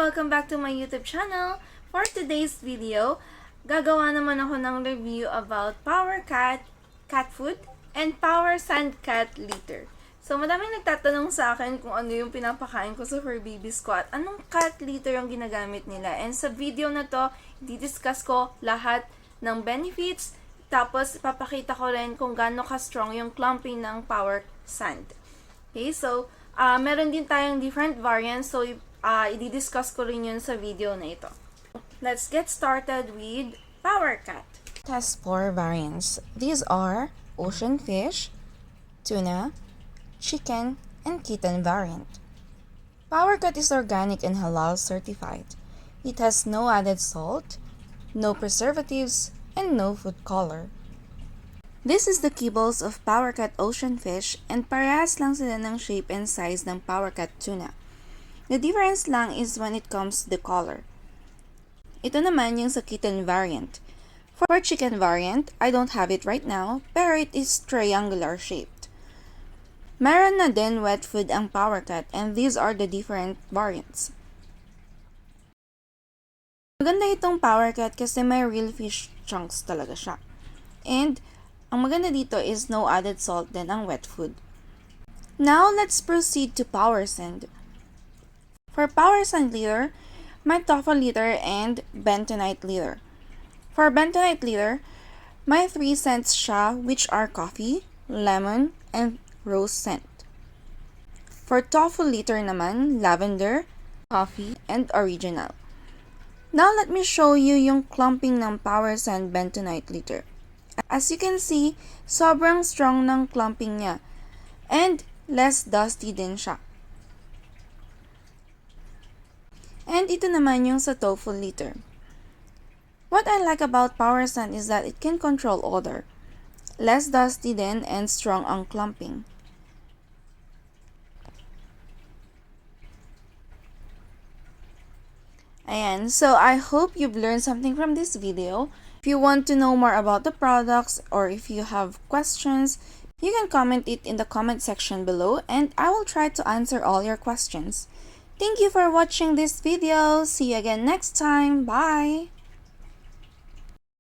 Welcome back to my YouTube channel. For today's video, gagawa naman ako ng review about Powercat cat food and POWERSAND cat litter. So, madaming nagtatanong sa akin kung ano yung pinapakain ko sa fur babies ko at anong cat litter yung ginagamit nila. And sa video na to, di-discuss ko lahat ng benefits, tapos ipapakita ko rin kung gaano ka-strong yung clumping ng POWERSAND. Okay, so, meron din tayong different variants, so i-discuss ko rin yun sa video na ito. Let's get started with Powercat. It has 4 variants. These are ocean fish, tuna, chicken, and kitten variant. Powercat is organic and halal-certified. It has no added salt, no preservatives, and no food color. This is the kibbles of Powercat ocean fish and parehas lang sila ng shape and size ng Powercat tuna. The difference lang is when it comes to the color. Ito naman yung sa kitten variant. For chicken variant, I don't have it right now, pero it is triangular shaped. Meron na din wet food ang Powercat and these are the different variants. Maganda itong Powercat kasi may real fish chunks talaga siya. And ang maganda dito is no added salt din ang wet food. Now, let's proceed to POWERSAND. For POWERSAND litter, may tofu litter and bentonite litter. For bentonite litter, may 3 scents siya which are coffee, lemon, and rose scent. For tofu litter naman, lavender, coffee, and original. Now, let me show you yung clumping ng POWERSAND bentonite litter. As you can see, sobrang strong ng clumping niya and less dusty din siya. And ito naman yung sa tofu litter. What I like about POWERSAND is that it can control odor. Less dusty din and strong ang clumping. Ayan, so I hope you've learned something from this video. If you want to know more about the products or if you have questions, you can comment it in the comment section below and I will try to answer all your questions. Thank you for watching this video. See you again next time. Bye!